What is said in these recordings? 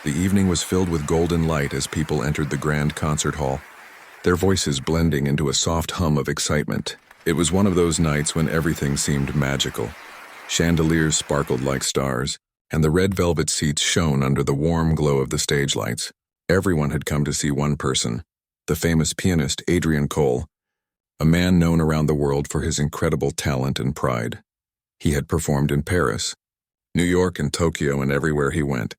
The evening was filled with golden light as people entered the grand concert hall, their voices blending into a soft hum of excitement. It was one of those nights when everything seemed magical. Chandeliers sparkled like stars, and the red velvet seats shone under the warm glow of the stage lights. Everyone had come to see one person, the famous pianist Adrian Cole, a man known around the world for his incredible talent and pride. He had performed in Paris, New York, and Tokyo, and everywhere he went,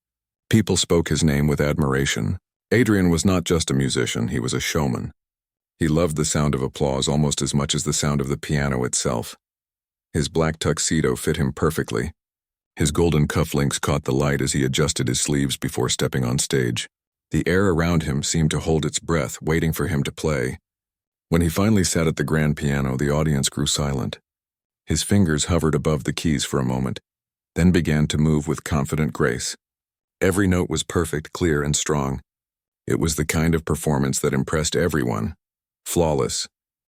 people spoke his name with admiration. Adrian was not just a musician, he was a showman. He loved the sound of applause almost as much as the sound of the piano itself. His black tuxedo fit him perfectly. His golden cufflinks caught the light as he adjusted his sleeves before stepping on stage. The air around him seemed to hold its breath, waiting for him to play. When he finally sat at the grand piano, the audience grew silent. His fingers hovered above the keys for a moment, then began to move with confident grace. Every note was perfect, clear, and strong. It was the kind of performance that impressed everyone. Flawless,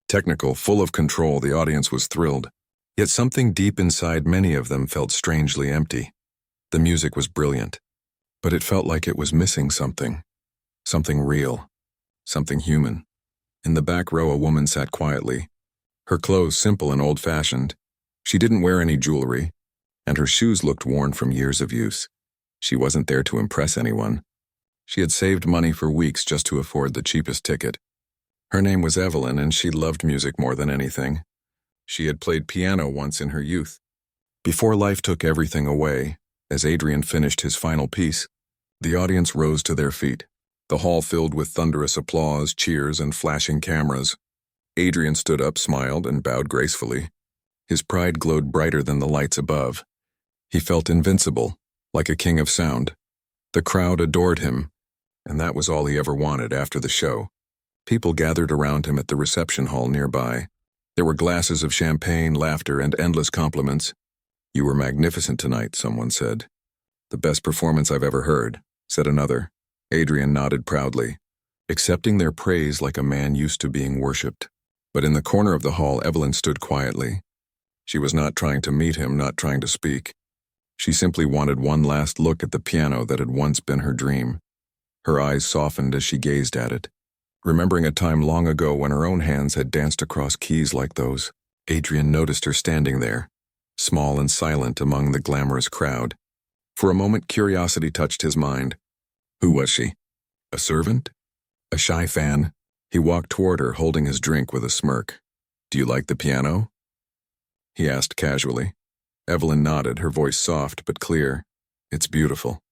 technical, full of control, the audience was thrilled. Yet something deep inside many of them felt strangely empty. The music was brilliant, but it felt like it was missing something. Something real. Something human. In the back row, a woman sat quietly. Her clothes simple and old-fashioned. She didn't wear any jewelry, and her shoes looked worn from years of use. She wasn't there to impress anyone. She had saved money for weeks just to afford the cheapest ticket. Her name was Evelyn, and she loved music more than anything. She had played piano once in her youth. Before life took everything away, as Adrian finished his final piece, the audience rose to their feet. The hall filled with thunderous applause, cheers, and flashing cameras. Adrian stood up, smiled, and bowed gracefully. His pride glowed brighter than the lights above. He felt invincible, like a king of sound. The crowd adored him, and that was all he ever wanted after the show. People gathered around him at the reception hall nearby. There were glasses of champagne, laughter, and endless compliments. "You were magnificent tonight," someone said. "The best performance I've ever heard," said another. Adrian nodded proudly, accepting their praise like a man used to being worshipped. But in the corner of the hall, Evelyn stood quietly. She was not trying to meet him, not trying to speak. She simply wanted one last look at the piano that had once been her dream. Her eyes softened as she gazed at it, remembering a time long ago when her own hands had danced across keys like those. Adrian noticed her standing there, small and silent among the glamorous crowd. For a moment, curiosity touched his mind. Who was she? A servant? A shy fan? He walked toward her, holding his drink with a smirk. "Do you like the piano?" he asked casually. Evelyn nodded, her voice soft but clear. "It's beautiful."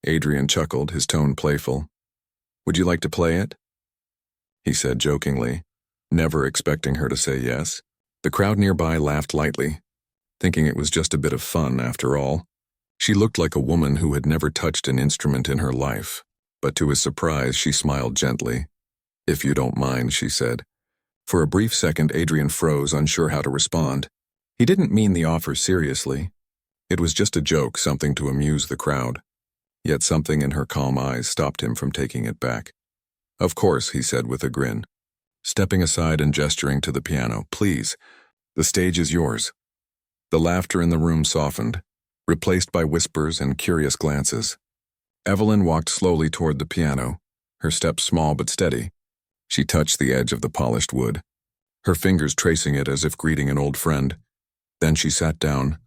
Adrian chuckled, his tone playful. "Would you like to play it?" he said jokingly, never expecting her to say yes. The crowd nearby laughed lightly, thinking it was just a bit of fun after all. She looked like a woman who had never touched an instrument in her life, but to his surprise she smiled gently. "If you don't mind," she said. For a brief second, Adrian froze, unsure how to respond. He didn't mean the offer seriously. It was just a joke, something to amuse the crowd. Yet something in her calm eyes stopped him from taking it back. "Of course," he said with a grin, stepping aside and gesturing to the piano. "Please, the stage is yours." The laughter in the room softened, replaced by whispers and curious glances. Evelyn walked slowly toward the piano, her steps small but steady. She touched the edge of the polished wood, her fingers tracing it as if greeting an old friend. Then she sat down,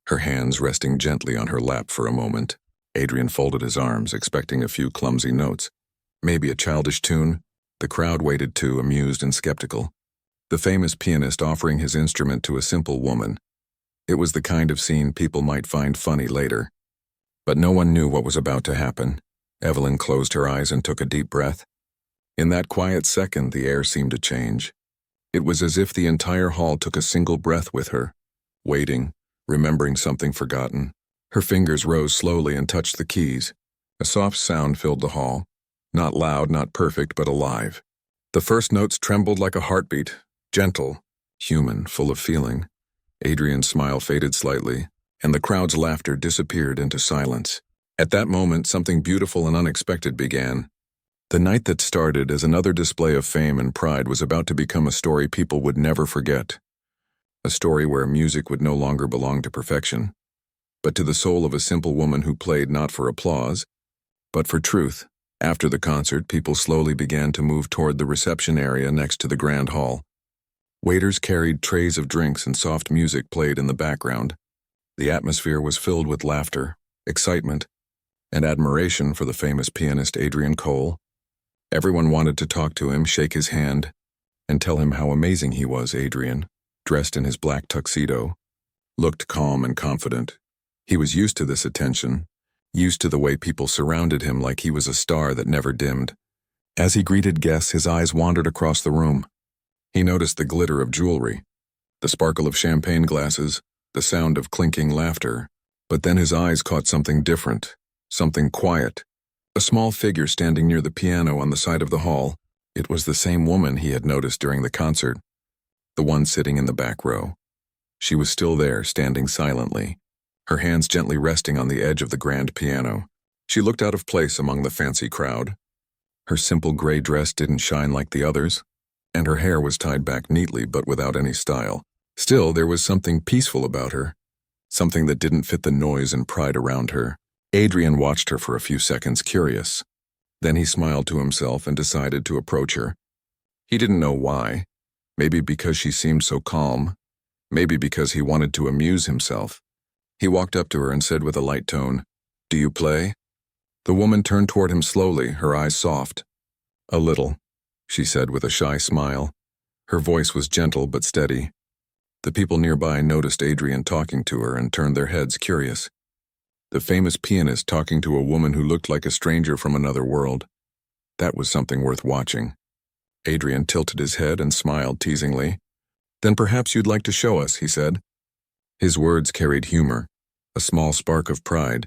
her hands resting gently on her lap for a moment. Adrian folded his arms, expecting a few clumsy notes. Maybe a childish tune. The crowd waited too, amused and skeptical. The famous pianist offering his instrument to a simple woman. It was the kind of scene people might find funny later. But no one knew what was about to happen. Evelyn closed her eyes and took a deep breath. In that quiet second, the air seemed to change. It was as if the entire hall took a single breath with her, waiting, remembering something forgotten. Her fingers rose slowly and touched the keys. A soft sound filled the hall. Not loud, not perfect, but alive. The first notes trembled like a heartbeat, gentle, human, full of feeling. Adrian's smile faded slightly, and the crowd's laughter disappeared into silence. At that moment, something beautiful and unexpected began. The night that started as another display of fame and pride was about to become a story people would never forget. A story where music would no longer belong to perfection, but to the soul of a simple woman who played not for applause, But for truth, after the concert, people slowly began to move toward the reception area next to the grand hall. Waiters carried trays of drinks and soft music played in the background. The atmosphere was filled with laughter, excitement, and admiration for the famous pianist Adrian Cole. Everyone wanted to talk to him, shake his hand, and tell him how amazing he was. Adrian, dressed in his black tuxedo, looked calm and confident. He was used to this attention, used to the way people surrounded him like he was a star that never dimmed. As he greeted guests, his eyes wandered across the room. He noticed the glitter of jewelry, the sparkle of champagne glasses, the sound of clinking laughter. But then his eyes caught something different, something quiet. A small figure standing near the piano on the side of the hall. It was the same woman he had noticed during the concert, the one sitting in the back row. She was still there, standing silently, her hands gently resting on the edge of the grand piano. She looked out of place among the fancy crowd. Her simple gray dress didn't shine like the others, and her hair was tied back neatly but without any style. Still, there was something peaceful about her, something that didn't fit the noise and pride around her. Adrian watched her for a few seconds, curious. Then he smiled to himself and decided to approach her. He didn't know why. Maybe because she seemed so calm. Maybe because he wanted to amuse himself. He walked up to her and said with a light tone, "Do you play?" The woman turned toward him slowly, her eyes soft. "A little," she said with a shy smile. Her voice was gentle but steady. The people nearby noticed Adrian talking to her and turned their heads, curious. The famous pianist talking to a woman who looked like a stranger from another world. That was something worth watching. Adrian tilted his head and smiled teasingly. "Then perhaps you'd like to show us," he said. His words carried humor, a small spark of pride.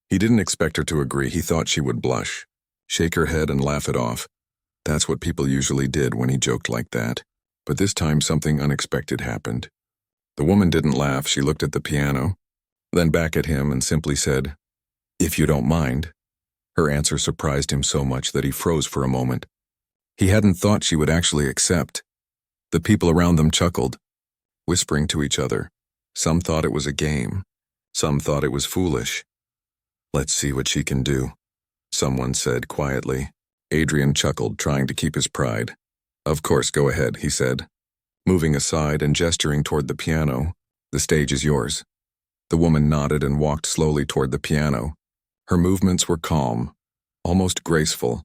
He didn't expect her to agree. He thought she would blush, shake her head and laugh it off. That's what people usually did when he joked like that. But this time something unexpected happened. The woman didn't laugh. She looked at the piano, then back at him and simply said, "If you don't mind." Her answer surprised him so much that he froze for a moment. He hadn't thought she would actually accept. The people around them chuckled, whispering to each other. Some thought it was a game. Some thought it was foolish. "Let's see what she can do," someone said quietly. Adrian chuckled, trying to keep his pride. "Of course, go ahead," he said, moving aside and gesturing toward the piano. "The stage is yours." The woman nodded and walked slowly toward the piano. Her movements were calm, almost graceful,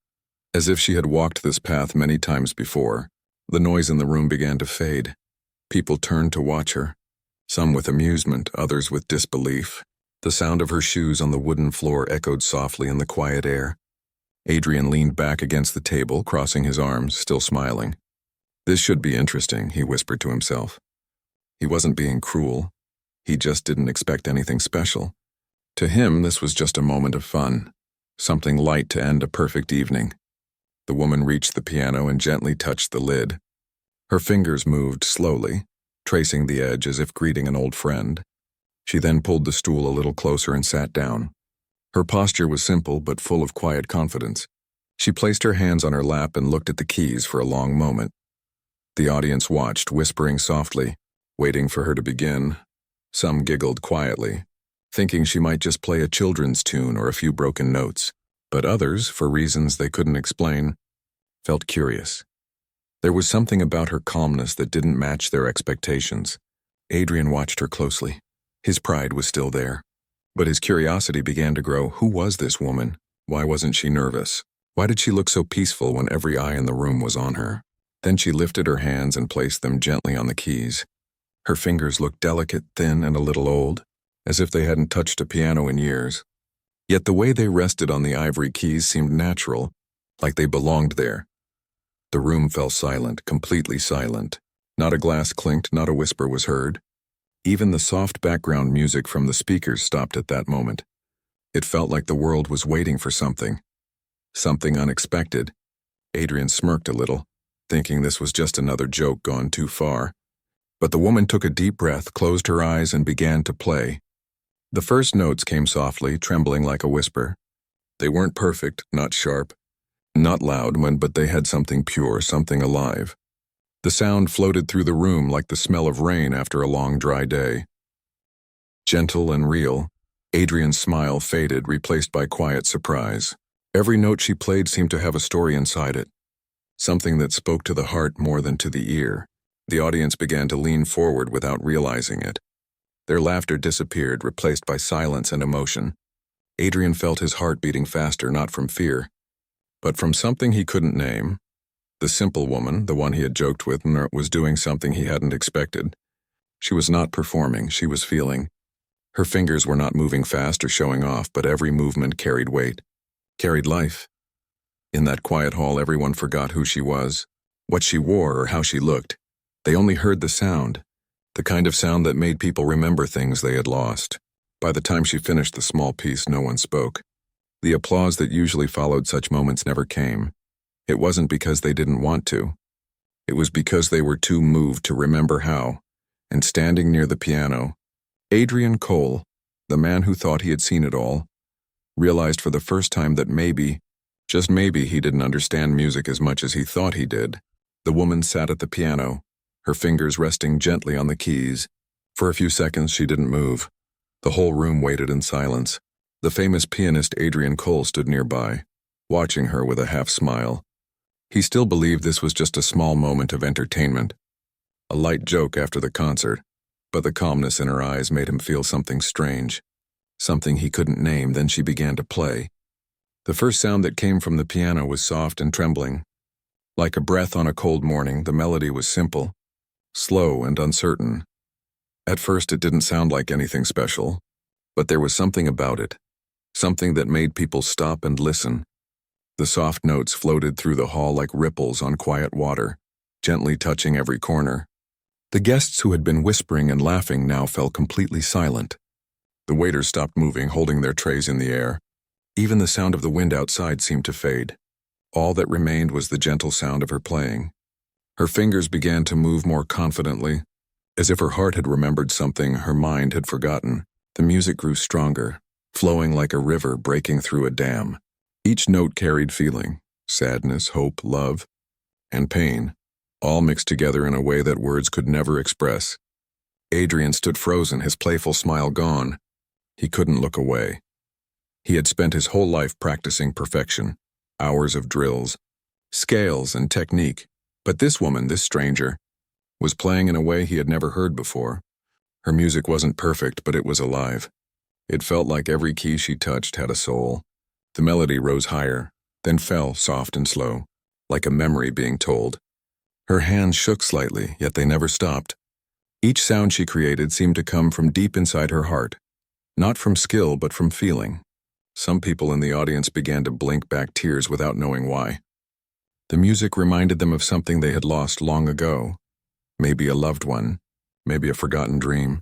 as if she had walked this path many times before. The noise in the room began to fade. People turned to watch her, some with amusement, others with disbelief. The sound of her shoes on the wooden floor echoed softly in the quiet air. Adrian leaned back against the table, crossing his arms, still smiling. "This should be interesting," he whispered to himself. He wasn't being cruel. He just didn't expect anything special. To him, this was just a moment of fun, something light to end a perfect evening. The woman reached the piano and gently touched the lid. Her fingers moved slowly, tracing the edge as if greeting an old friend. She then pulled the stool a little closer and sat down. Her posture was simple but full of quiet confidence. She placed her hands on her lap and looked at the keys for a long moment. The audience watched, whispering softly, waiting for her to begin. Some giggled quietly, thinking she might just play a children's tune or a few broken notes. But others, for reasons they couldn't explain, felt curious. There was something about her calmness that didn't match their expectations. Adrian watched her closely. His pride was still there. But his curiosity began to grow. Who was this woman? Why wasn't she nervous? Why did she look so peaceful when every eye in the room was on her? Then she lifted her hands and placed them gently on the keys. Her fingers looked delicate, thin, and a little old, as if they hadn't touched a piano in years. Yet the way they rested on the ivory keys seemed natural, like they belonged there. The room fell silent, completely silent. Not a glass clinked, not a whisper was heard. Even the soft background music from the speakers stopped at that moment. It felt like the world was waiting for something unexpected. Adrian smirked a little, thinking this was just another joke gone too far. But the woman took a deep breath, closed her eyes, and began to play. The first notes came softly, trembling like a whisper. They weren't perfect, not sharp, not loud, but they had something pure, something alive. The sound floated through the room like the smell of rain after a long, dry day. Gentle and real, Adrian's smile faded, replaced by quiet surprise. Every note she played seemed to have a story inside it, something that spoke to the heart more than to the ear. The audience began to lean forward without realizing it. Their laughter disappeared, replaced by silence and emotion. Adrian felt his heart beating faster, not from fear, but from something he couldn't name. The simple woman, the one he had joked with, was doing something he hadn't expected. She was not performing, she was feeling. Her fingers were not moving fast or showing off, but every movement carried weight, carried life. In that quiet hall, everyone forgot who she was, what she wore, or how she looked. They only heard the sound, the kind of sound that made people remember things they had lost. By the time she finished the small piece, no one spoke. The applause that usually followed such moments never came. It wasn't because they didn't want to. It was because they were too moved to remember how. And standing near the piano, Adrian Cole, the man who thought he had seen it all, realized for the first time that maybe, just maybe, he didn't understand music as much as he thought he did. The woman sat at the piano, her fingers resting gently on the keys. For a few seconds she didn't move. The whole room waited in silence. The famous pianist Adrian Cole stood nearby, watching her with a half-smile. He still believed this was just a small moment of entertainment, a light joke after the concert, but the calmness in her eyes made him feel something strange, something he couldn't name. Then she began to play. The first sound that came from the piano was soft and trembling. Like a breath on a cold morning, the melody was simple, slow and uncertain. At first it didn't sound like anything special, but there was something about it, something that made people stop and listen. The soft notes floated through the hall like ripples on quiet water, gently touching every corner. The guests who had been whispering and laughing now fell completely silent. The waiters stopped moving, holding their trays in the air. Even the sound of the wind outside seemed to fade. All that remained was the gentle sound of her playing. Her fingers began to move more confidently, as if her heart had remembered something her mind had forgotten. The music grew stronger, flowing like a river breaking through a dam. Each note carried feeling, sadness, hope, love, and pain, all mixed together in a way that words could never express. Adrian stood frozen, his playful smile gone. He couldn't look away. He had spent his whole life practicing perfection, hours of drills, scales, and technique. But this woman, this stranger, was playing in a way he had never heard before. Her music wasn't perfect, but it was alive. It felt like every key she touched had a soul. The melody rose higher, then fell, soft and slow, like a memory being told. Her hands shook slightly, yet they never stopped. Each sound she created seemed to come from deep inside her heart, not from skill, but from feeling. Some people in the audience began to blink back tears without knowing why. The music reminded them of something they had lost long ago. Maybe a loved one, maybe a forgotten dream.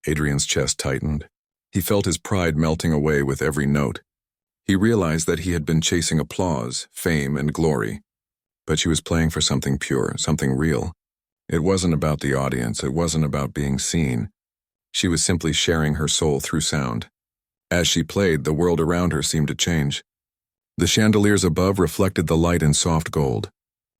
Adrian's chest tightened. He felt his pride melting away with every note. He realized that he had been chasing applause, fame, and glory. But she was playing for something pure, something real. It wasn't about the audience, it wasn't about being seen. She was simply sharing her soul through sound. As she played, the world around her seemed to change. The chandeliers above reflected the light in soft gold.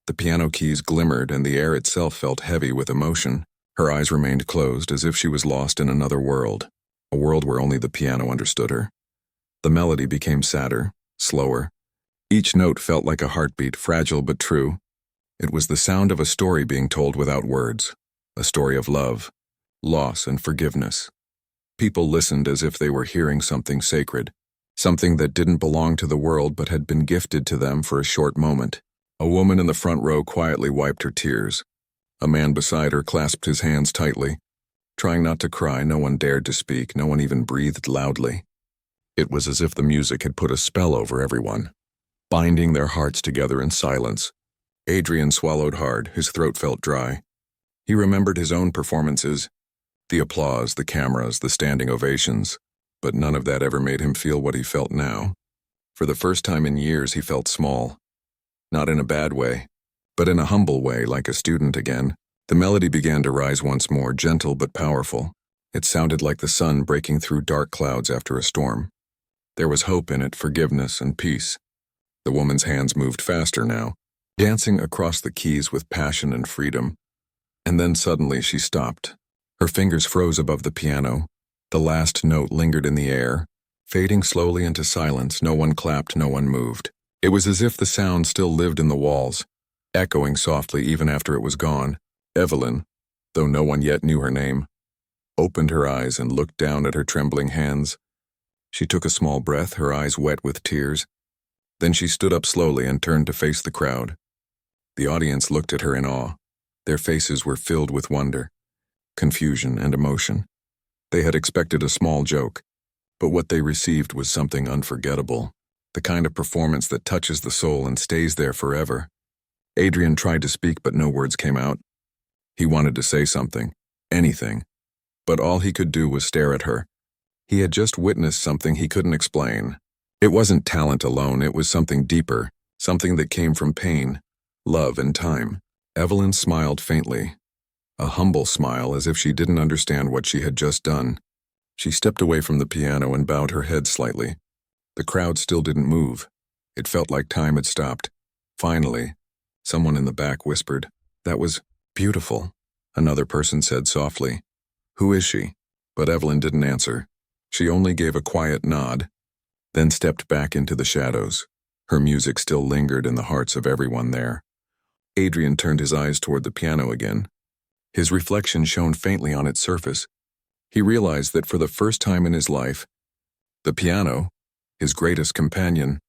The piano keys glimmered, and the air itself felt heavy with emotion. Her eyes remained closed, as if she was lost in another world, a world where only the piano understood her. The melody became sadder, slower. Each note felt like a heartbeat, fragile but true. It was the sound of a story being told without words, a story of love, loss, and forgiveness. People listened as if they were hearing something sacred, something that didn't belong to the world but had been gifted to them for a short moment. A woman in the front row quietly wiped her tears. A man beside her clasped his hands tightly. Trying not to cry, no one dared to speak, no one even breathed loudly. It was as if the music had put a spell over everyone, binding their hearts together in silence. Adrian swallowed hard, his throat felt dry. He remembered his own performances, the applause, the cameras, the standing ovations, but none of that ever made him feel what he felt now. For the first time in years, he felt small. Not in a bad way, but in a humble way, like a student again. The melody began to rise once more, gentle but powerful. It sounded like the sun breaking through dark clouds after a storm. There was hope in it, forgiveness and peace. The woman's hands moved faster now, dancing across the keys with passion and freedom. And then suddenly she stopped. Her fingers froze above the piano. The last note lingered in the air, Fading slowly into silence, no one clapped, no one moved. It was as if the sound still lived in the walls, echoing softly even after it was gone. Evelyn, though no one yet knew her name, opened her eyes and looked down at her trembling hands. She took a small breath, her eyes wet with tears. Then she stood up slowly and turned to face the crowd. The audience looked at her in awe. Their faces were filled with wonder, confusion, and emotion. They had expected a small joke, but what they received was something unforgettable, the kind of performance that touches the soul and stays there forever. Adrian tried to speak, but no words came out. He wanted to say something, anything, but all he could do was stare at her. He had just witnessed something he couldn't explain. It wasn't talent alone, it was something deeper, something that came from pain, love, and time. Evelyn smiled faintly, a humble smile as if she didn't understand what she had just done. She stepped away from the piano and bowed her head slightly. The crowd still didn't move. It felt like time had stopped. Finally, someone in the back whispered, "That was beautiful." Another person said softly, "Who is she?" But Evelyn didn't answer. She only gave a quiet nod, then stepped back into the shadows. Her music still lingered in the hearts of everyone there. Adrian turned his eyes toward the piano again. His reflection shone faintly on its surface. He realized that for the first time in his life, the piano, his greatest companion,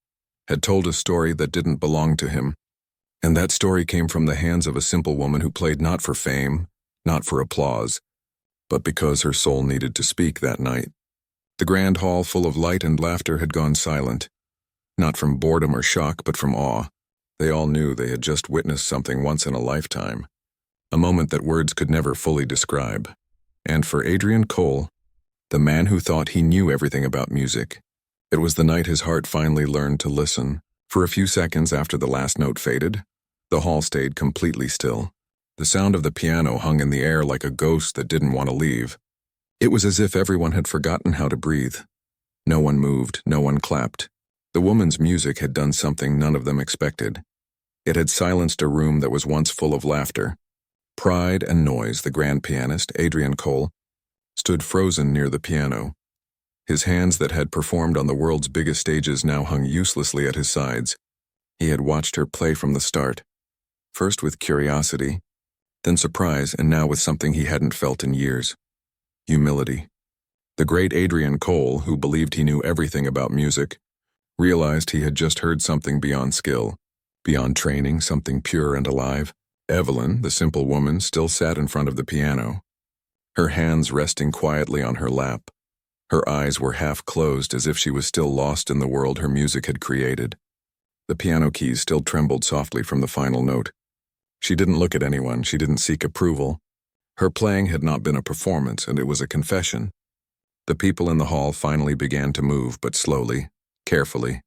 had told a story that didn't belong to him. And that story came from the hands of a simple woman who played not for fame, not for applause, but because her soul needed to speak that night. The grand hall full of light and laughter had gone silent, not from boredom or shock, but from awe. They all knew they had just witnessed something once in a lifetime, a moment that words could never fully describe. And for Adrian Cole, the man who thought he knew everything about music, it was the night his heart finally learned to listen. For a few seconds after the last note faded, the hall stayed completely still. The sound of the piano hung in the air like a ghost that didn't want to leave. It was as if everyone had forgotten how to breathe. No one moved, no one clapped. The woman's music had done something none of them expected. It had silenced a room that was once full of laughter. Pride and noise, the grand pianist, Adrian Cole, stood frozen near the piano. His hands that had performed on the world's biggest stages now hung uselessly at his sides. He had watched her play from the start, first with curiosity, then surprise, and now with something he hadn't felt in years: humility. The great Adrian Cole, who believed he knew everything about music, realized he had just heard something beyond skill, beyond training, something pure and alive. Evelyn, the simple woman, still sat in front of the piano, her hands resting quietly on her lap. Her eyes were half closed as if she was still lost in the world her music had created. The piano keys still trembled softly from the final note. She didn't look at anyone, she didn't seek approval. Her playing had not been a performance, and it was a confession. The people in the hall finally began to move, but slowly, carefully,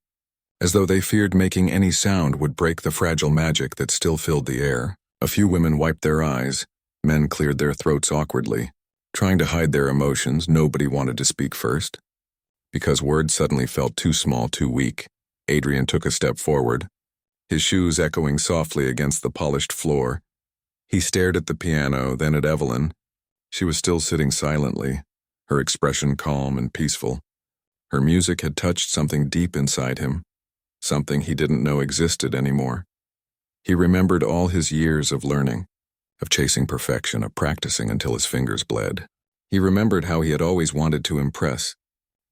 as though they feared making any sound would break the fragile magic that still filled the air. A few women wiped their eyes, men cleared their throats awkwardly. Trying to hide their emotions, nobody wanted to speak first. Because words suddenly felt too small, too weak, Adrian took a step forward, his shoes echoing softly against the polished floor. He stared at the piano, then at Evelyn. She was still sitting silently, her expression calm and peaceful. Her music had touched something deep inside him, something he didn't know existed anymore. He remembered all his years of learning, of chasing perfection, of practicing until his fingers bled. He remembered how he had always wanted to impress,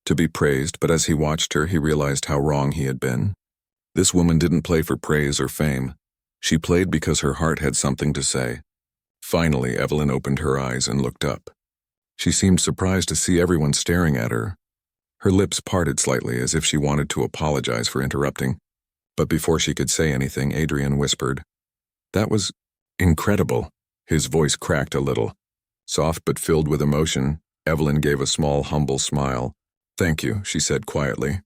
to be praised, but as he watched her, he realized how wrong he had been. This woman didn't play for praise or fame. She played because her heart had something to say. Finally, Evelyn opened her eyes and looked up. She seemed surprised to see everyone staring at her. Her lips parted slightly as if she wanted to apologize for interrupting. But before she could say anything, Adrian whispered, "That was incredible." His voice cracked a little. Soft but filled with emotion, Evelyn gave a small, humble smile. "Thank you," she said quietly.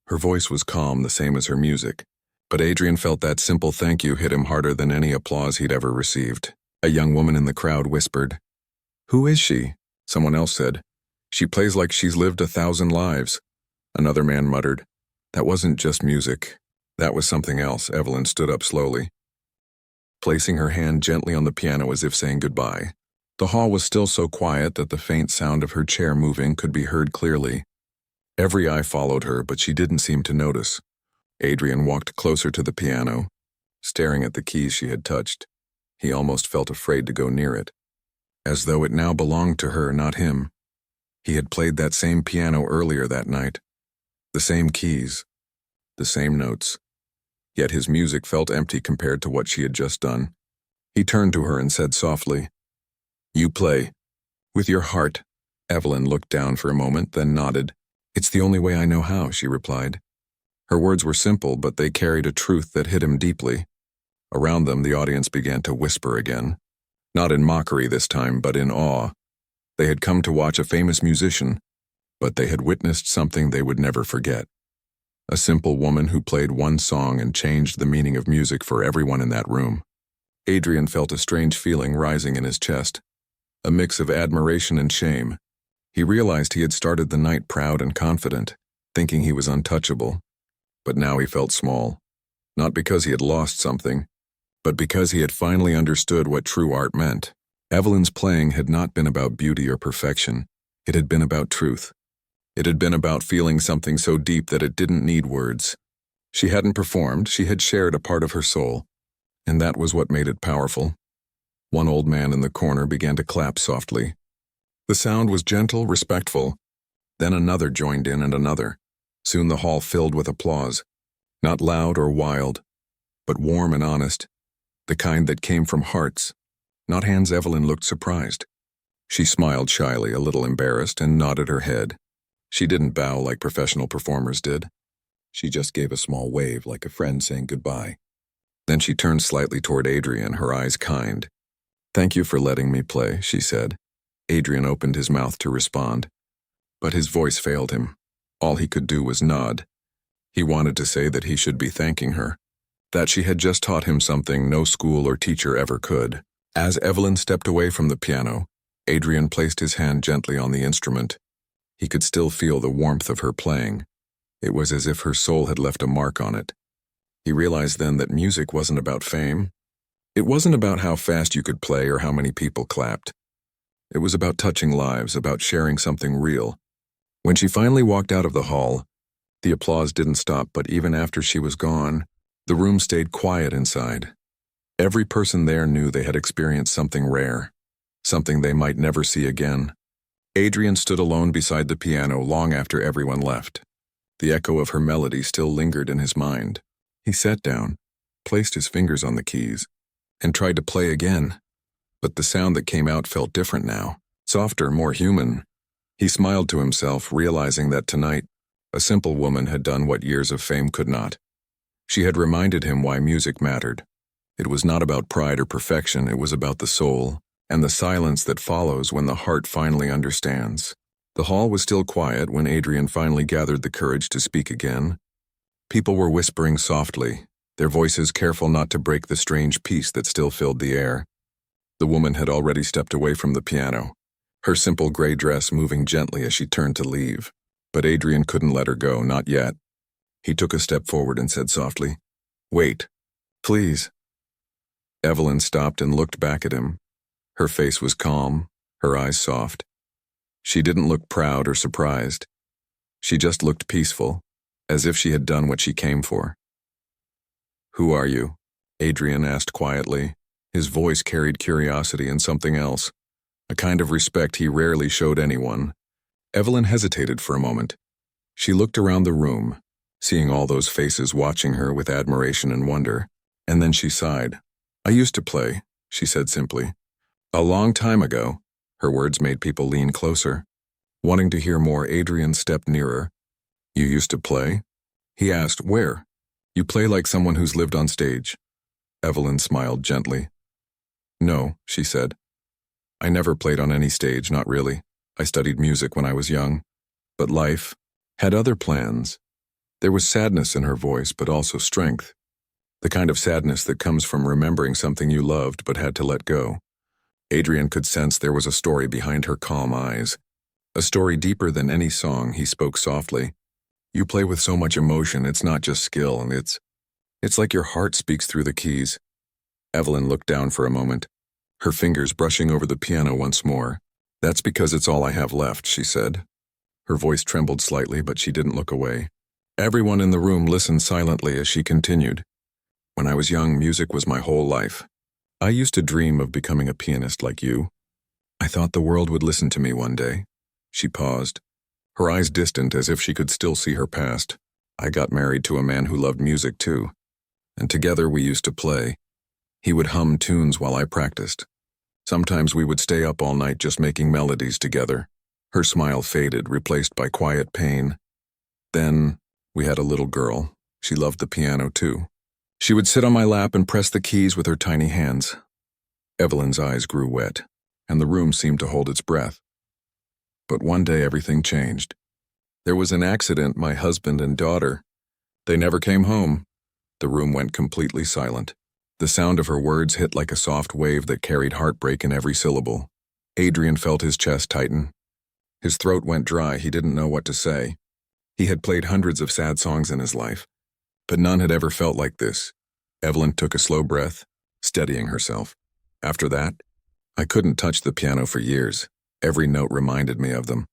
Her voice was calm, the same as her music. But Adrian felt that simple thank you hit him harder than any applause he'd ever received. A young woman in the crowd whispered, "Who is she?" Someone else said, "She plays like she's lived 1,000 lives." Another man muttered, "That wasn't just music. That was something else." Evelyn stood up slowly, placing her hand gently on the piano as if saying goodbye. The hall was still so quiet that the faint sound of her chair moving could be heard clearly. Every eye followed her, but she didn't seem to notice. Adrian walked closer to the piano, staring at the keys she had touched. He almost felt afraid to go near it, as though it now belonged to her, not him. He had played that same piano earlier that night, the same keys, the same notes. Yet his music felt empty compared to what she had just done. He turned to her and said softly, "You play. With your heart." Evelyn looked down for a moment, then nodded. "It's the only way I know how," she replied. Her words were simple, but they carried a truth that hit him deeply. Around them, the audience began to whisper again. Not in mockery this time, but in awe. They had come to watch a famous musician, but they had witnessed something they would never forget. A simple woman who played one song and changed the meaning of music for everyone in that room. Adrian felt a strange feeling rising in his chest, a mix of admiration and shame. He realized he had started the night proud and confident, thinking he was untouchable. But now he felt small, not because he had lost something, but because he had finally understood what true art meant. Evelyn's playing had not been about beauty or perfection. It had been about truth. It had been about feeling something so deep that it didn't need words. She hadn't performed, she had shared a part of her soul, and that was what made it powerful. One old man in the corner began to clap softly. The sound was gentle, respectful. Then another joined in and another. Soon the hall filled with applause, not loud or wild, but warm and honest, the kind that came from hearts, not hands. Evelyn looked surprised. She smiled shyly, a little embarrassed, and nodded her head. She didn't bow like professional performers did. She just gave a small wave like a friend saying goodbye. Then she turned slightly toward Adrian, her eyes kind. "Thank you for letting me play," she said. Adrian opened his mouth to respond, but his voice failed him. All he could do was nod. He wanted to say that he should be thanking her, that she had just taught him something no school or teacher ever could. As Evelyn stepped away from the piano, Adrian placed his hand gently on the instrument. He could still feel the warmth of her playing. It was as if her soul had left a mark on it. He realized then that music wasn't about fame. It wasn't about how fast you could play or how many people clapped. It was about touching lives, about sharing something real. When she finally walked out of the hall, the applause didn't stop, but even after she was gone, the room stayed quiet inside. Every person there knew they had experienced something rare, something they might never see again. Adrian stood alone beside the piano long after everyone left. The echo of her melody still lingered in his mind. He sat down, placed his fingers on the keys, and tried to play again. But the sound that came out felt different now, softer, more human. He smiled to himself, realizing that tonight, a simple woman had done what years of fame could not. She had reminded him why music mattered. It was not about pride or perfection, it was about the soul, and the silence that follows when the heart finally understands. The hall was still quiet when Adrian finally gathered the courage to speak again. People were whispering softly, their voices careful not to break the strange peace that still filled the air. The woman had already stepped away from the piano, her simple gray dress moving gently as she turned to leave. But Adrian couldn't let her go, not yet. He took a step forward and said softly, "Wait, please." Evelyn stopped and looked back at him. Her face was calm, her eyes soft. She didn't look proud or surprised. She just looked peaceful, as if she had done what she came for. "Who are you?" Adrian asked quietly. His voice carried curiosity and something else, a kind of respect he rarely showed anyone. Evelyn hesitated for a moment. She looked around the room, seeing all those faces watching her with admiration and wonder, and then she sighed. "I used to play," she said simply. "A long time ago." Her words made people lean closer. Wanting to hear more, Adrian stepped nearer. "You used to play?" He asked, "Where?" "You play like someone who's lived on stage." Evelyn smiled gently. "No," she said. "I never played on any stage, not really. I studied music when I was young. But life had other plans." There was sadness in her voice, but also strength. The kind of sadness that comes from remembering something you loved but had to let go. Adrian could sense there was a story behind her calm eyes. A story deeper than any song. He spoke softly. "You play with so much emotion, it's not just skill, and it's like your heart speaks through the keys." Evelyn looked down for a moment, her fingers brushing over the piano once more. "That's because it's all I have left," she said. Her voice trembled slightly, but she didn't look away. Everyone in the room listened silently as she continued. When I was young, music was my whole life. I used to dream of becoming a pianist like you. I thought the world would listen to me one day. She paused, her eyes distant as if she could still see her past. I got married to a man who loved music too, and together we used to play. He would hum tunes while I practiced. Sometimes we would stay up all night just making melodies together. Her smile faded, replaced by quiet pain. Then we had a little girl. She loved the piano too. She would sit on my lap and press the keys with her tiny hands. Evelyn's eyes grew wet, and the room seemed to hold its breath. But one day everything changed. There was an accident, my husband and daughter. They never came home. The room went completely silent. The sound of her words hit like a soft wave that carried heartbreak in every syllable. Adrian felt his chest tighten. His throat went dry, he didn't know what to say. He had played hundreds of sad songs in his life, but none had ever felt like this. Evelyn took a slow breath, steadying herself. After that, I couldn't touch the piano for years. Every note reminded me of them.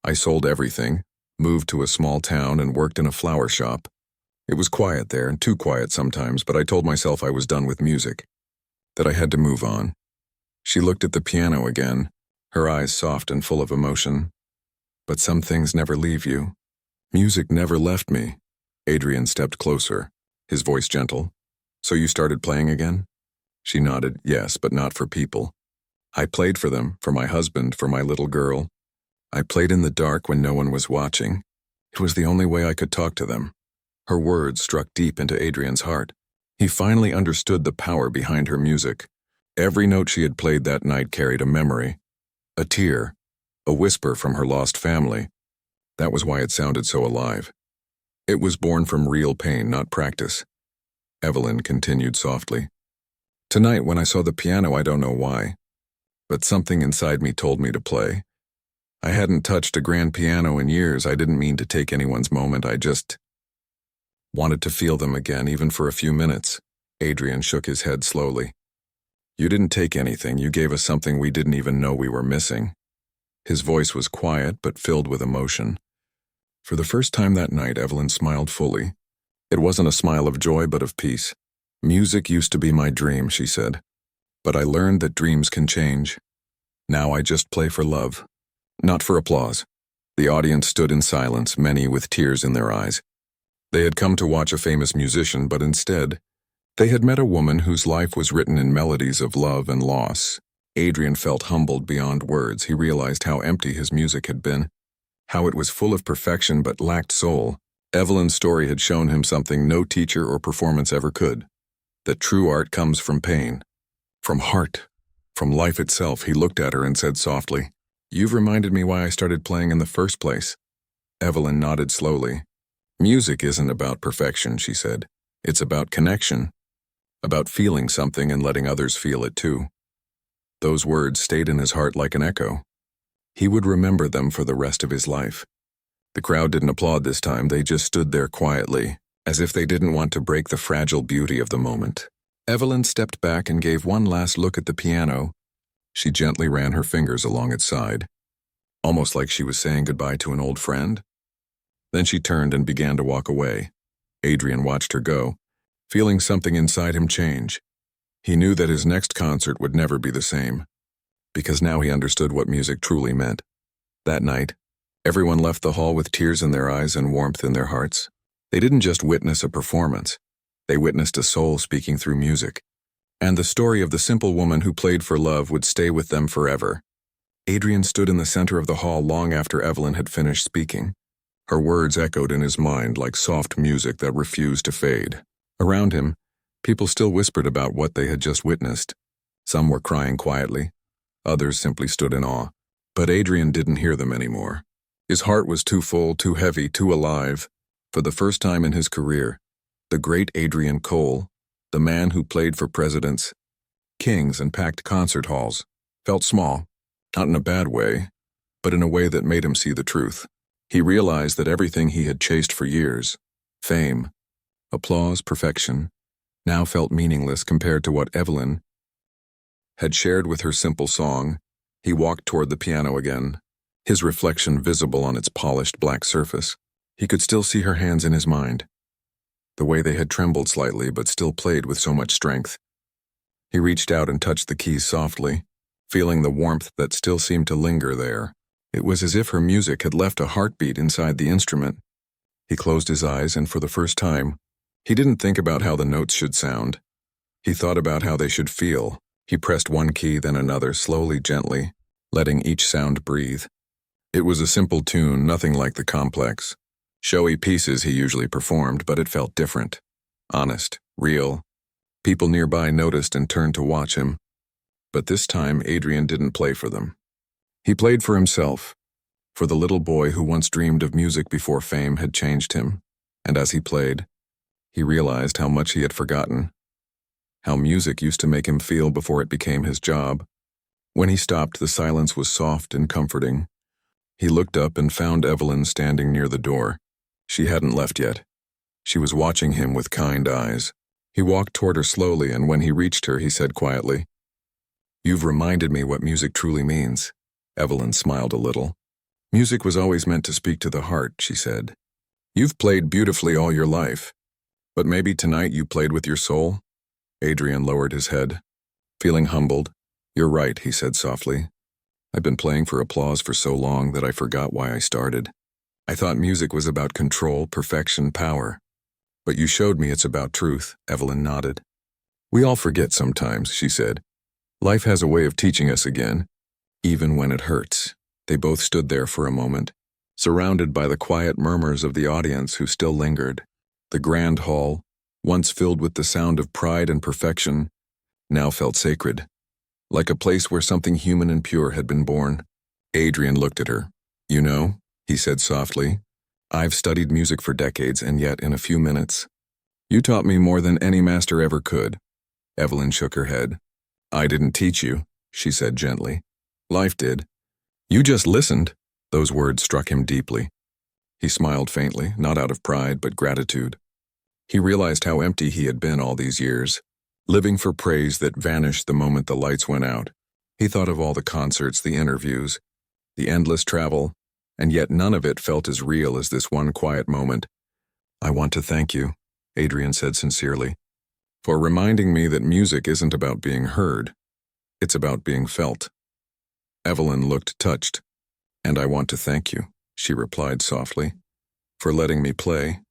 I sold everything, moved to a small town, and worked in a flower shop. It was quiet there, and too quiet sometimes, but I told myself I was done with music, that I had to move on. She looked at the piano again, her eyes soft and full of emotion. But some things never leave you. Music never left me. Adrian stepped closer, his voice gentle. So you started playing again? She nodded, yes, but not for people. I played for them, for my husband, for my little girl. I played in the dark when no one was watching. It was the only way I could talk to them. Her words struck deep into Adrian's heart. He finally understood the power behind her music. Every note she had played that night carried a memory, a tear, a whisper from her lost family. That was why it sounded so alive. It was born from real pain, not practice. Evelyn continued softly. Tonight, when I saw the piano, I don't know why, but something inside me told me to play. I hadn't touched a grand piano in years. I didn't mean to take anyone's moment. I just wanted to feel them again, even for a few minutes. Adrian shook his head slowly. You didn't take anything. You gave us something we didn't even know we were missing. His voice was quiet, but filled with emotion. For the first time that night, Evelyn smiled fully. It wasn't a smile of joy, but of peace. Music used to be my dream, she said. But I learned that dreams can change. Now I just play for love, not for applause. The audience stood in silence, many with tears in their eyes. They had come to watch a famous musician, but instead, they had met a woman whose life was written in melodies of love and loss. Adrian felt humbled beyond words. He realized how empty his music had been, how it was full of perfection but lacked soul. Evelyn's story had shown him something no teacher or performance ever could, that true art comes from pain, from heart, from life itself. He looked at her and said softly, "You've reminded me why I started playing in the first place." Evelyn nodded slowly. Music isn't about perfection, she said. It's about connection, about feeling something and letting others feel it too. Those words stayed in his heart like an echo. He would remember them for the rest of his life. The crowd didn't applaud this time. They just stood there quietly, as if they didn't want to break the fragile beauty of the moment. Evelyn stepped back and gave one last look at the piano. She gently ran her fingers along its side, almost like she was saying goodbye to an old friend. Then she turned and began to walk away. Adrian watched her go, feeling something inside him change. He knew that his next concert would never be the same, because now he understood what music truly meant. That night, everyone left the hall with tears in their eyes and warmth in their hearts. They didn't just witness a performance. They witnessed a soul speaking through music. And the story of the simple woman who played for love would stay with them forever. Adrian stood in the center of the hall long after Evelyn had finished speaking. Her words echoed in his mind like soft music that refused to fade. Around him, people still whispered about what they had just witnessed. Some were crying quietly. Others simply stood in awe. But Adrian didn't hear them anymore. His heart was too full, too heavy, too alive. For the first time in his career, the great Adrian Cole, the man who played for presidents, kings, and packed concert halls, felt small, not in a bad way, but in a way that made him see the truth. He realized that everything he had chased for years, fame, applause, perfection, now felt meaningless compared to what Evelyn had shared with her simple song. He walked toward the piano again, his reflection visible on its polished black surface. He could still see her hands in his mind, the way they had trembled slightly but still played with so much strength. He reached out and touched the keys softly, feeling the warmth that still seemed to linger there. It was as if her music had left a heartbeat inside the instrument. He closed his eyes, and for the first time, he didn't think about how the notes should sound. He thought about how they should feel. He pressed one key, then another, slowly, gently, letting each sound breathe. It was a simple tune, nothing like the complex, showy pieces he usually performed, but it felt different, honest, real. People nearby noticed and turned to watch him. But this time, Adrian didn't play for them. He played for himself, for the little boy who once dreamed of music before fame had changed him. And as he played, he realized how much he had forgotten, how music used to make him feel before it became his job. When he stopped, the silence was soft and comforting. He looked up and found Evelyn standing near the door. She hadn't left yet. She was watching him with kind eyes. He walked toward her slowly, and when he reached her, he said quietly, "You've reminded me what music truly means." Evelyn smiled a little. "Music was always meant to speak to the heart," she said. "You've played beautifully all your life, but maybe tonight you played with your soul?" Adrian lowered his head, feeling humbled. "You're right," he said softly. "I've been playing for applause for so long that I forgot why I started. I thought music was about control, perfection, power. But you showed me it's about truth." Evelyn nodded. "We all forget sometimes," she said. "Life has a way of teaching us again, even when it hurts." They both stood there for a moment, surrounded by the quiet murmurs of the audience who still lingered. The grand hall, once filled with the sound of pride and perfection, now felt sacred, like a place where something human and pure had been born. Adrian looked at her. "You know," he said softly, "I've studied music for decades, and yet in a few minutes, you taught me more than any master ever could." Evelyn shook her head. "I didn't teach you," she said gently. "Life did. You just listened." Those words struck him deeply. He smiled faintly, not out of pride, but gratitude. He realized how empty he had been all these years, living for praise that vanished the moment the lights went out. He thought of all the concerts, the interviews, the endless travel, and yet none of it felt as real as this one quiet moment. "I want to thank you," Adrian said sincerely, "for reminding me that music isn't about being heard. It's about being felt." Evelyn looked touched. "And I want to thank you," she replied softly, "for letting me play.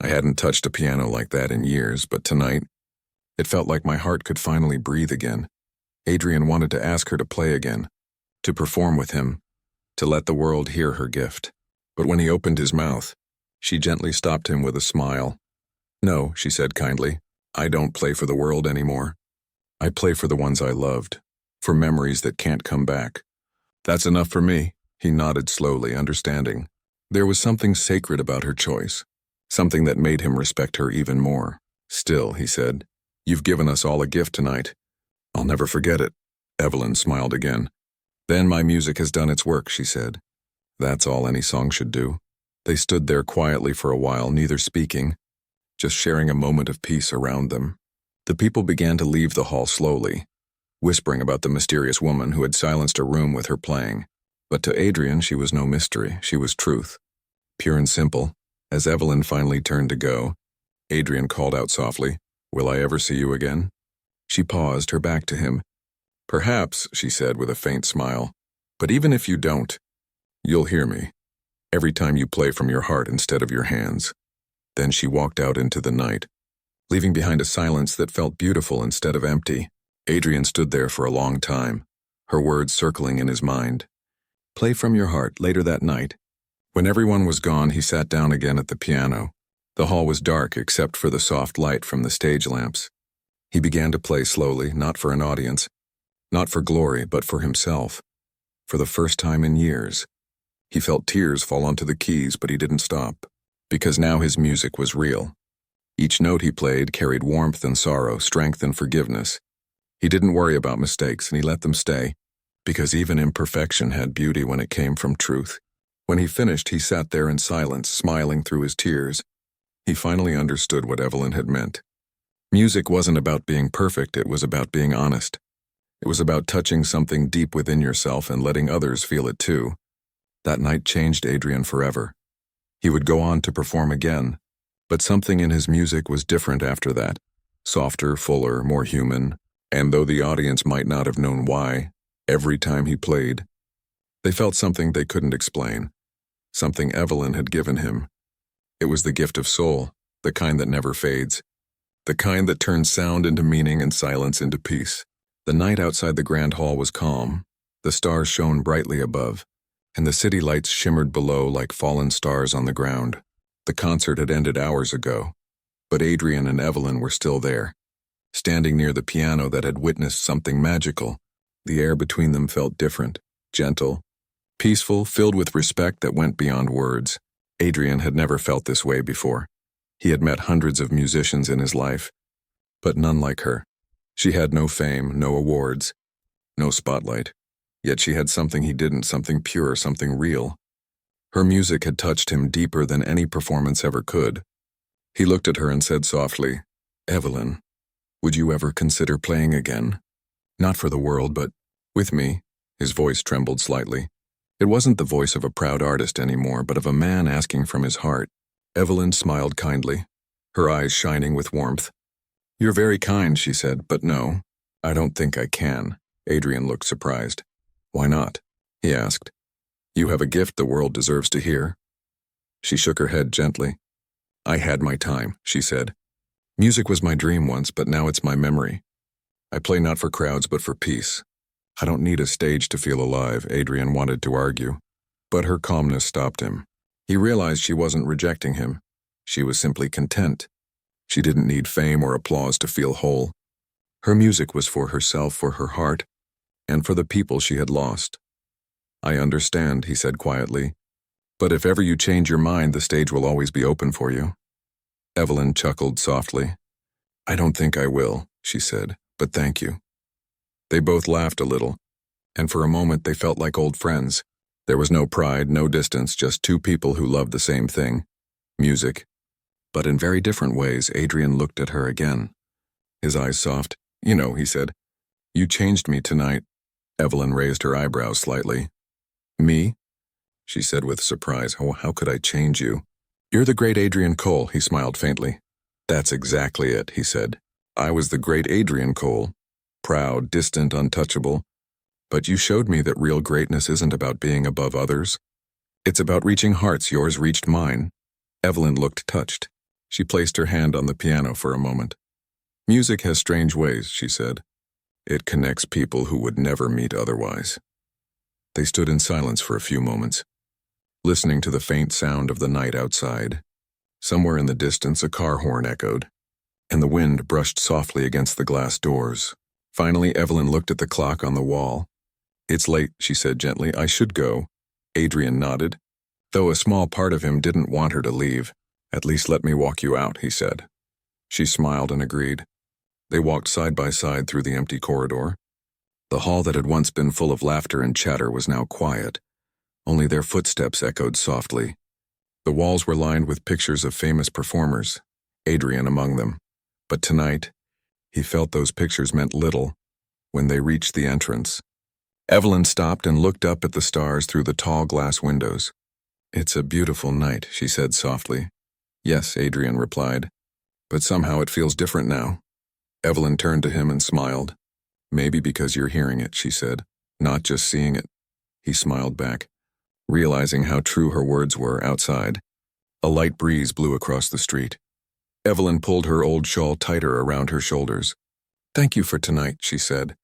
I hadn't touched a piano like that in years, but tonight, it felt like my heart could finally breathe again." Adrian wanted to ask her to play again, to perform with him, to let the world hear her gift. But when he opened his mouth, she gently stopped him with a smile. "No," she said kindly, "I don't play for the world anymore. I play for the ones I loved, for memories that can't come back. That's enough for me." He nodded slowly, understanding. There was something sacred about her choice, something that made him respect her even more. "Still," he said, "you've given us all a gift tonight. I'll never forget it." Evelyn smiled again. "Then my music has done its work," she said. That's all any song should do. They stood there quietly for a while, neither speaking, just sharing a moment of peace around them. The people began to leave the hall slowly, whispering about the mysterious woman who had silenced a room with her playing. But to Adrian, she was no mystery, she was truth, pure and simple. As Evelyn finally turned to go, Adrian called out softly, "Will I ever see you again?" She paused, her back to him. "Perhaps," she said with a faint smile, "but even if you don't, you'll hear me, every time you play from your heart instead of your hands." Then she walked out into the night, leaving behind a silence that felt beautiful instead of empty. Adrian stood there for a long time, her words circling in his mind. "Play from your heart." Later that night, when everyone was gone, he sat down again at the piano. The hall was dark except for the soft light from the stage lamps. He began to play slowly, not for an audience, not for glory, but for himself. For the first time in years, he felt tears fall onto the keys, but he didn't stop, because now his music was real. Each note he played carried warmth and sorrow, strength and forgiveness. He didn't worry about mistakes, and he let them stay, because even imperfection had beauty when it came from truth. When he finished, he sat there in silence, smiling through his tears. He finally understood what Evelyn had meant. Music wasn't about being perfect, it was about being honest. It was about touching something deep within yourself and letting others feel it too. That night changed Adrian forever. He would go on to perform again, but something in his music was different after that. Softer, fuller, more human, and though the audience might not have known why, every time he played, they felt something they couldn't explain, something Evelyn had given him. It was the gift of soul, the kind that never fades, the kind that turns sound into meaning and silence into peace. The night outside the grand hall was calm. The stars shone brightly above, and the city lights shimmered below like fallen stars on the ground. The concert had ended hours ago, but Adrian and Evelyn were still there, standing near the piano that had witnessed something magical. The air between them felt different, gentle, peaceful, filled with respect that went beyond words. Adrian had never felt this way before. He had met hundreds of musicians in his life, but none like her. She had no fame, no awards, no spotlight. Yet she had something he didn't, something pure, something real. Her music had touched him deeper than any performance ever could. He looked at her and said softly, "Evelyn, would you ever consider playing again? Not for the world, but with me." His voice trembled slightly. It wasn't the voice of a proud artist anymore, but of a man asking from his heart. Evelyn smiled kindly, her eyes shining with warmth. "You're very kind," she said, "but no, I don't think I can." Adrian looked surprised. "Why not?" he asked. "You have a gift the world deserves to hear." She shook her head gently. "I had my time," she said. "Music was my dream once, but now it's my memory. I play not for crowds, but for peace. I don't need a stage to feel alive," Adrian wanted to argue, but her calmness stopped him. He realized she wasn't rejecting him. She was simply content. She didn't need fame or applause to feel whole. Her music was for herself, for her heart, and for the people she had lost. "I understand," he said quietly, "but if ever you change your mind, the stage will always be open for you." Evelyn chuckled softly. "I don't think I will," she said, "but thank you." They both laughed a little, and for a moment they felt like old friends. There was no pride, no distance, just two people who loved the same thing, music. But in very different ways. Adrian looked at her again, his eyes soft. "You know," he said, "you changed me tonight." Evelyn raised her eyebrows slightly. "Me?" she said with surprise. "Oh, how could I change you?" "You're the great Adrian Cole," he smiled faintly. "That's exactly it," he said. "I was the great Adrian Cole, proud, distant, untouchable. But you showed me that real greatness isn't about being above others. It's about reaching hearts. Yours reached mine." Evelyn looked touched. She placed her hand on the piano for a moment. "Music has strange ways," she said. "It connects people who would never meet otherwise." They stood in silence for a few moments, listening to the faint sound of the night outside. Somewhere in the distance a car horn echoed, and the wind brushed softly against the glass doors. Finally, Evelyn looked at the clock on the wall. "It's late," she said gently. "I should go." Adrian nodded, though a small part of him didn't want her to leave. "At least let me walk you out," he said. She smiled and agreed. They walked side by side through the empty corridor. The hall that had once been full of laughter and chatter was now quiet. Only their footsteps echoed softly. The walls were lined with pictures of famous performers, Adrian among them. But tonight, he felt those pictures meant little when they reached the entrance. Evelyn stopped and looked up at the stars through the tall glass windows. "It's a beautiful night," she said softly. "Yes," Adrian replied, "but somehow it feels different now." Evelyn turned to him and smiled. "Maybe because you're hearing it," she said, "not just seeing it." He smiled back, realizing how true her words were. Outside, a light breeze blew across the street. Evelyn pulled her old shawl tighter around her shoulders. "Thank you for tonight," she said.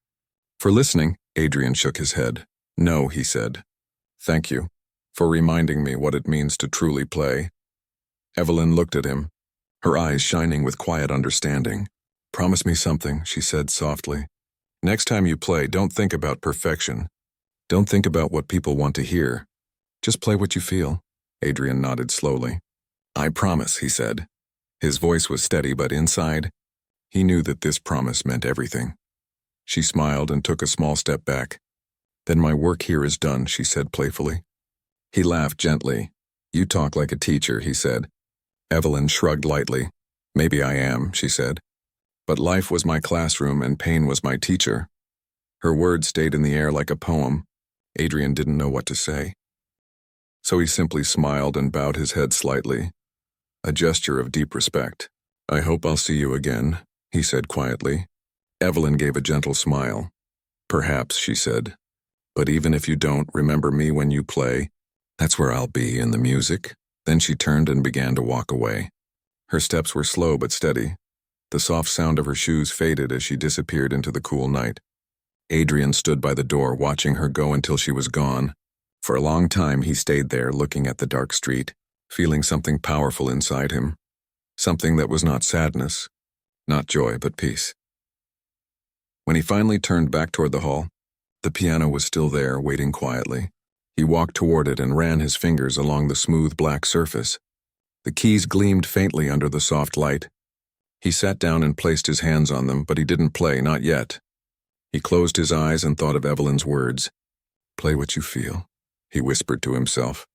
"For listening," Adrian shook his head. "No," he said. "Thank you for reminding me what it means to truly play." Evelyn looked at him, her eyes shining with quiet understanding. "Promise me something," she said softly. "Next time you play, don't think about perfection. Don't think about what people want to hear. Just play what you feel." Adrian nodded slowly. "I promise," he said. His voice was steady, but inside, he knew that this promise meant everything. She smiled and took a small step back. "Then my work here is done," she said playfully. He laughed gently. "You talk like a teacher," he said. Evelyn shrugged lightly. "Maybe I am," she said. "But life was my classroom and pain was my teacher." Her words stayed in the air like a poem. Adrian didn't know what to say. so he simply smiled and bowed his head slightly, a gesture of deep respect. "I hope I'll see you again," he said quietly. Evelyn gave a gentle smile. "Perhaps," she said. "But even if you don't remember me when you play, that's where I'll be, in the music." Then she turned and began to walk away. Her steps were slow but steady. The soft sound of her shoes faded as she disappeared into the cool night. Adrian stood by the door, watching her go until she was gone. For a long time he stayed there, looking at the dark street, feeling something powerful inside him. Something that was not sadness, not joy, but peace. When he finally turned back toward the hall, the piano was still there, waiting quietly. He walked toward it and ran his fingers along the smooth black surface. The keys gleamed faintly under the soft light. He sat down and placed his hands on them, but he didn't play, not yet. He closed his eyes and thought of Evelyn's words. "Play what you feel," he whispered to himself.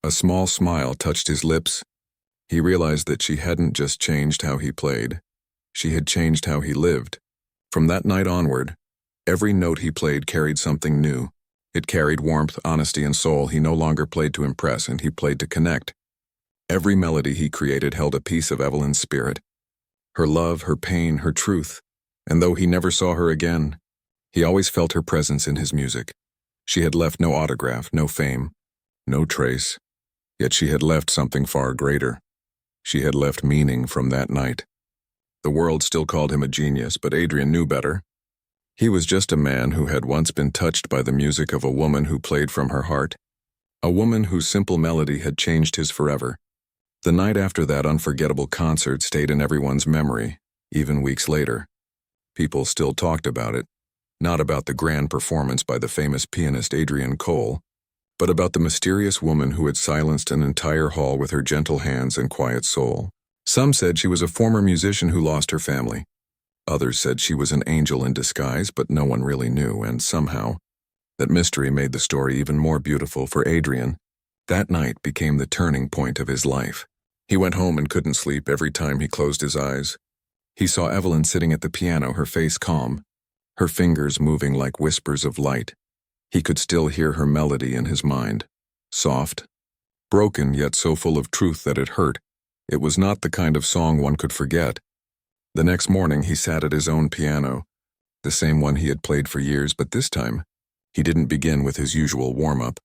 A small smile touched his lips. He realized that she hadn't just changed how he played. She had changed how he lived. From that night onward, every note he played carried something new. It carried warmth, honesty, and soul. He no longer played to impress, and he played to connect. Every melody he created held a piece of Evelyn's spirit. Her love, her pain, her truth. And though he never saw her again, he always felt her presence in his music. She had left no autograph, no fame, no trace. Yet she had left something far greater. She had left meaning from that night. The world still called him a genius, but Adrian knew better. He was just a man who had once been touched by the music of a woman who played from her heart, a woman whose simple melody had changed his forever. The night after that unforgettable concert stayed in everyone's memory, even weeks later. People still talked about it, not about the grand performance by the famous pianist Adrian Cole, but about the mysterious woman who had silenced an entire hall with her gentle hands and quiet soul. Some said she was a former musician who lost her family. Others said she was an angel in disguise, but no one really knew, and somehow, that mystery made the story even more beautiful for Adrian. That night became the turning point of his life. He went home and couldn't sleep every time he closed his eyes. He saw Evelyn sitting at the piano, her face calm, her fingers moving like whispers of light. He could still hear her melody in his mind, soft, broken, yet so full of truth that it hurt. It was not the kind of song one could forget. The next morning he sat at his own piano, the same one he had played for years, but this time, he didn't begin with his usual warm-up.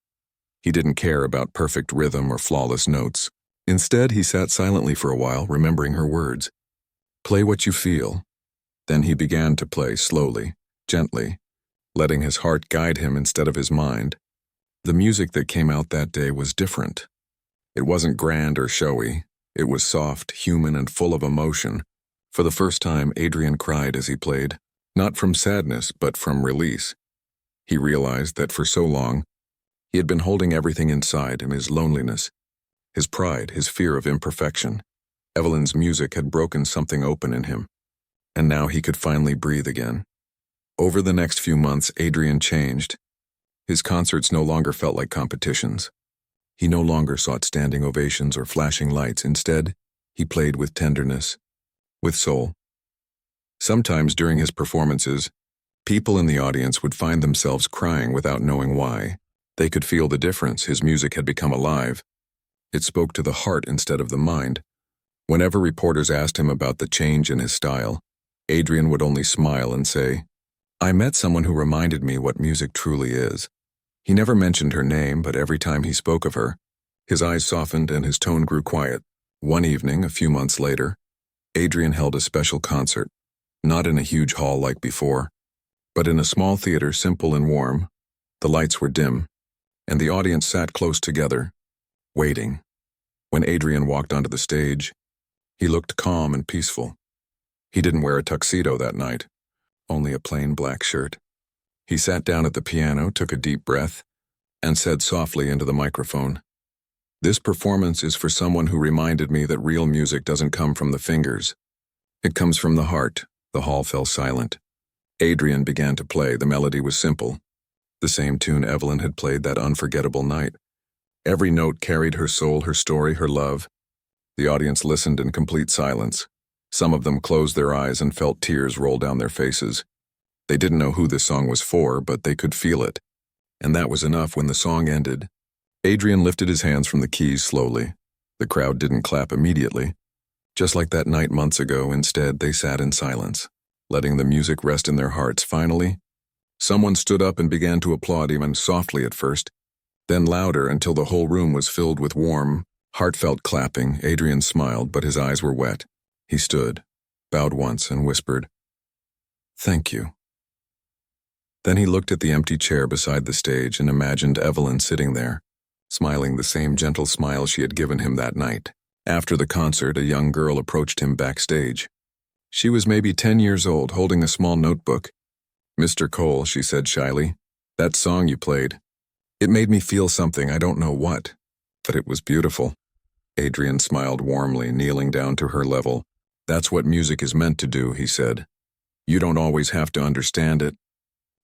He didn't care about perfect rhythm or flawless notes. Instead, he sat silently for a while, remembering her words. "Play what you feel." Then he began to play slowly, gently, letting his heart guide him instead of his mind. The music that came out that day was different. It wasn't grand or showy. It was soft, human, and full of emotion. For the first time, Adrian cried as he played, not from sadness, but from release. He realized that for so long, he had been holding everything inside him, his loneliness, his pride, his fear of imperfection. Evelyn's music had broken something open in him, and now he could finally breathe again. Over the next few months, Adrian changed. His concerts no longer felt like competitions. He no longer sought standing ovations or flashing lights. Instead, he played with tenderness, with soul. Sometimes during his performances, people in the audience would find themselves crying without knowing why. They could feel the difference. His music had become alive. It spoke to the heart instead of the mind. Whenever reporters asked him about the change in his style, Adrian would only smile and say, "I met someone who reminded me what music truly is." He never mentioned her name, but every time he spoke of her, his eyes softened and his tone grew quiet. One evening, a few months later, Adrian held a special concert, not in a huge hall like before, but in a small theater, simple and warm. The lights were dim, and the audience sat close together, waiting. When Adrian walked onto the stage, he looked calm and peaceful. He didn't wear a tuxedo that night, only a plain black shirt. He sat down at the piano, took a deep breath, and said softly into the microphone, "This performance is for someone who reminded me that real music doesn't come from the fingers. It comes from the heart." The hall fell silent. Adrian began to play. The melody was simple, the same tune Evelyn had played that unforgettable night. Every note carried her soul, her story, her love. The audience listened in complete silence. Some of them closed their eyes and felt tears roll down their faces. They didn't know who this song was for, but they could feel it. And that was enough. When the song ended, Adrian lifted his hands from the keys slowly. The crowd didn't clap immediately. Just like that night months ago, instead, they sat in silence, letting the music rest in their hearts. Finally, someone stood up and began to applaud, even softly at first, then louder until the whole room was filled with warm, heartfelt clapping. Adrian smiled, but his eyes were wet. He stood, bowed once, and whispered, "Thank you." Then he looked at the empty chair beside the stage and imagined Evelyn sitting there, smiling the same gentle smile she had given him that night. After the concert, a young girl approached him backstage. She was maybe 10 years old, holding a small notebook. "Mr. Cole," she said shyly, "that song you played, it made me feel something, I don't know what, but it was beautiful." Adrian smiled warmly, kneeling down to her level. "That's what music is meant to do," he said. "You don't always have to understand it.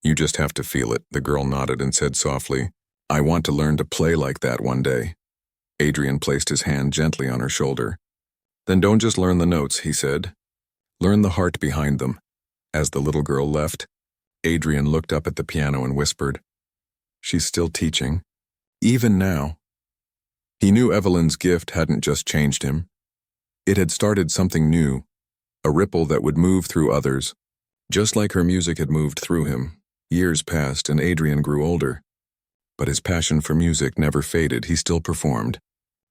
You just have to feel it." The girl nodded and said softly, "I want to learn to play like that one day." Adrian placed his hand gently on her shoulder. "Then don't just learn the notes," he said. "Learn the heart behind them." As the little girl left, Adrian looked up at the piano and whispered, "She's still teaching, even now." He knew Evelyn's gift hadn't just changed him. It had started something new, a ripple that would move through others, just like her music had moved through him. Years passed and Adrian grew older. But his passion for music never faded. He still performed.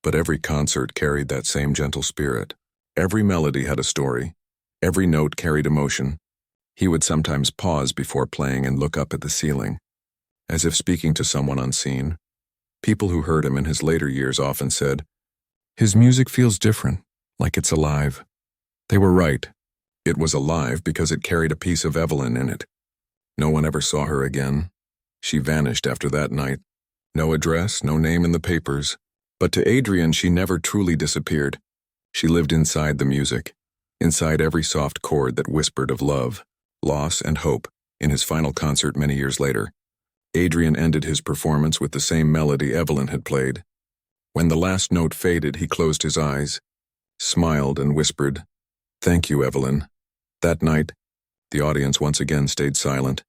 But every concert carried that same gentle spirit. Every melody had a story. Every note carried emotion. He would sometimes pause before playing and look up at the ceiling, as if speaking to someone unseen. People who heard him in his later years often said, "His music feels different, like it's alive." They were right. It was alive because it carried a piece of Evelyn in it. No one ever saw her again. She vanished after that night. No address, no name in the papers. But to Adrian, she never truly disappeared. She lived inside the music, inside every soft chord that whispered of love, loss, and hope. In his final concert many years later, Adrian ended his performance with the same melody Evelyn had played. When the last note faded, he closed his eyes, smiled, and whispered, "Thank you, Evelyn." That night, the audience once again stayed silent,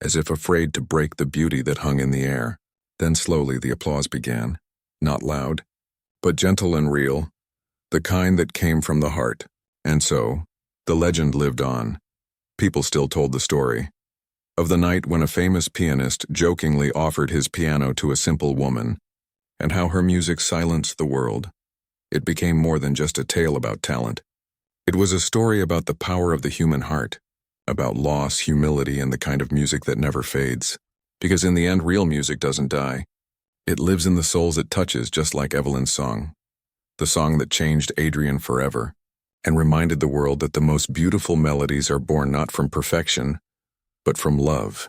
as if afraid to break the beauty that hung in the air. Then slowly the applause began, not loud, but gentle and real, the kind that came from the heart. And so, the legend lived on. People still told the story of the night when a famous pianist jokingly offered his piano to a simple woman, and how her music silenced the world. It became more than just a tale about talent. It was a story about the power of the human heart, about loss, humility, and the kind of music that never fades. Because in the end, real music doesn't die. It lives in the souls it touches, just like Evelyn's song. The song that changed Adrian forever, and reminded the world that the most beautiful melodies are born not from perfection, but from love.